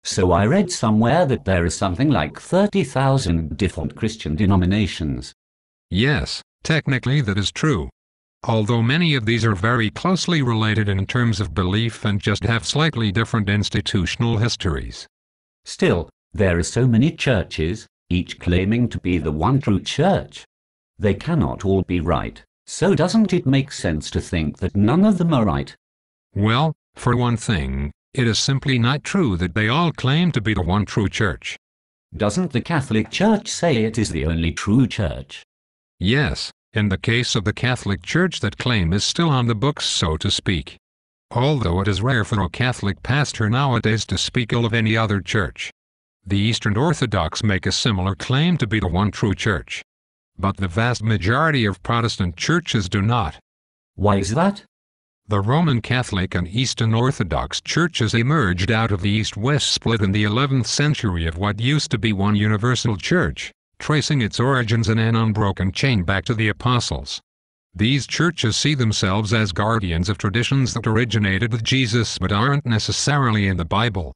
So I read somewhere that there is something like 30,000 different Christian denominations. Yes, technically that is true. Although many of these are very closely related in terms of belief and just have slightly different institutional histories. Still, there are so many churches, each claiming to be the one true church. They cannot all be right, so doesn't it make sense to think that none of them are right? Well, for one thing, it is simply not true that they all claim to be the one true church. Doesn't the Catholic Church say it is the only true church? Yes, in the case of the Catholic Church that claim is still on the books, so to speak. Although it is rare for a Catholic pastor nowadays to speak ill of any other church. The Eastern Orthodox make a similar claim to be the one true church. But the vast majority of Protestant churches do not. Why is that? The Roman Catholic and Eastern Orthodox churches emerged out of the East-West split in the 11th century of what used to be one universal church, tracing its origins in an unbroken chain back to the Apostles. These churches see themselves as guardians of traditions that originated with Jesus but aren't necessarily in the Bible.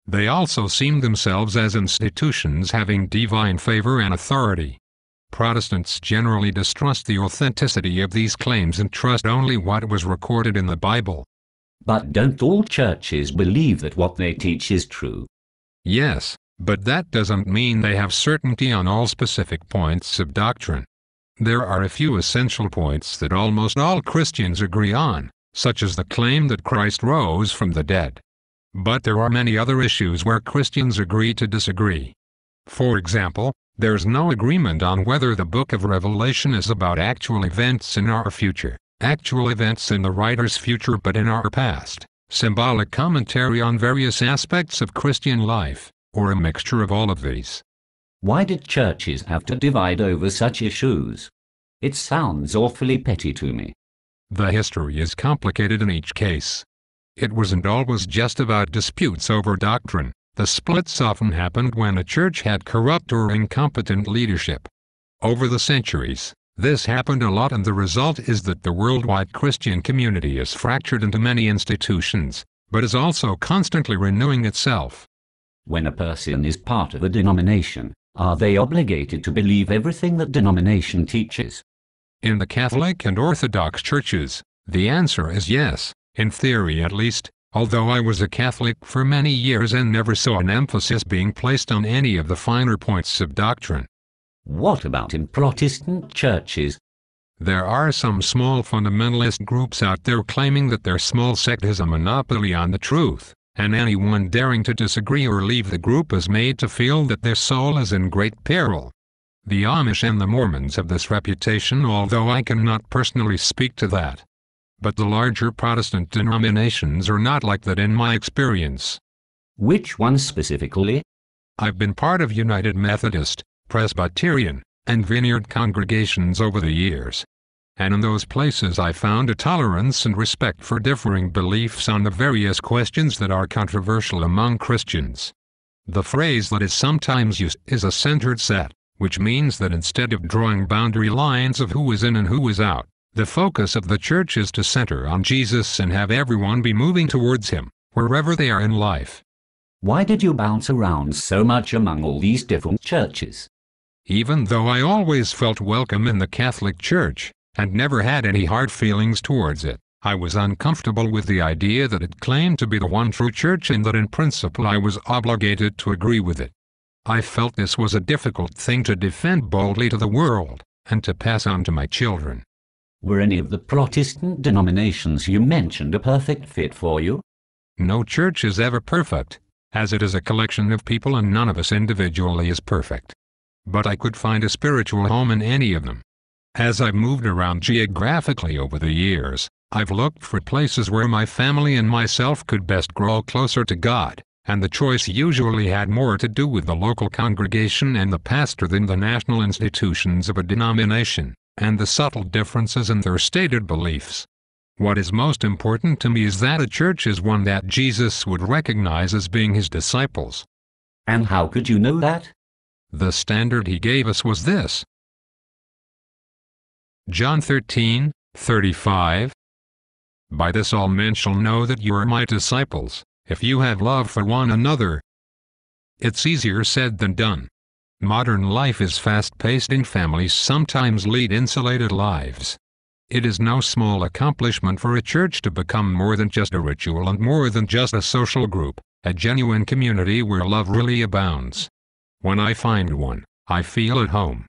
They also see themselves as institutions having divine favor and authority. Protestants generally distrust the authenticity of these claims and trust only what was recorded in the Bible. But don't all churches believe that what they teach is true? Yes, but that doesn't mean they have certainty on all specific points of doctrine. There are a few essential points that almost all Christians agree on, such as the claim that Christ rose from the dead. But there are many other issues where Christians agree to disagree. For example, there's no agreement on whether the book of Revelation is about actual events in our future, actual events in the writer's future but in our past, symbolic commentary on various aspects of Christian life, or a mixture of all of these. Why did churches have to divide over such issues? It sounds awfully petty to me. The history is complicated in each case. It wasn't always just about disputes over doctrine. The splits often happened when a church had corrupt or incompetent leadership. Over the centuries, this happened a lot, and the result is that the worldwide Christian community is fractured into many institutions, but is also constantly renewing itself. When a person is part of a denomination, are they obligated to believe everything that denomination teaches? In the Catholic and Orthodox churches, the answer is yes, in theory at least. Although I was a Catholic for many years and never saw an emphasis being placed on any of the finer points of doctrine. What about in Protestant churches? There are some small fundamentalist groups out there claiming that their small sect has a monopoly on the truth, and anyone daring to disagree or leave the group is made to feel that their soul is in great peril. The Amish and the Mormons have this reputation, although I cannot personally speak to that. But the larger Protestant denominations are not like that in my experience. Which ones specifically? I've been part of United Methodist, Presbyterian, and Vineyard congregations over the years. And in those places I found a tolerance and respect for differing beliefs on the various questions that are controversial among Christians. The phrase that is sometimes used is a centered set, which means that instead of drawing boundary lines of who is in and who is out, the focus of the church is to center on Jesus and have everyone be moving towards him, wherever they are in life. Why did you bounce around so much among all these different churches? Even though I always felt welcome in the Catholic Church, and never had any hard feelings towards it, I was uncomfortable with the idea that it claimed to be the one true church and that in principle I was obligated to agree with it. I felt this was a difficult thing to defend boldly to the world, and to pass on to my children. Were any of the Protestant denominations you mentioned a perfect fit for you? No church is ever perfect, as it is a collection of people and none of us individually is perfect. But I could find a spiritual home in any of them. As I've moved around geographically over the years, I've looked for places where my family and myself could best grow closer to God, and the choice usually had more to do with the local congregation and the pastor than the national institutions of a denomination, and the subtle differences in their stated beliefs. What is most important to me is that a church is one that Jesus would recognize as being his disciples. And how could you know that? The standard he gave us was this. John 13:35. By this all men shall know that you are my disciples, if you have love for one another. It's easier said than done. Modern life is fast-paced and families sometimes lead insulated lives. It is no small accomplishment for a church to become more than just a ritual and more than just a social group, a genuine community where love really abounds. When I find one, I feel at home.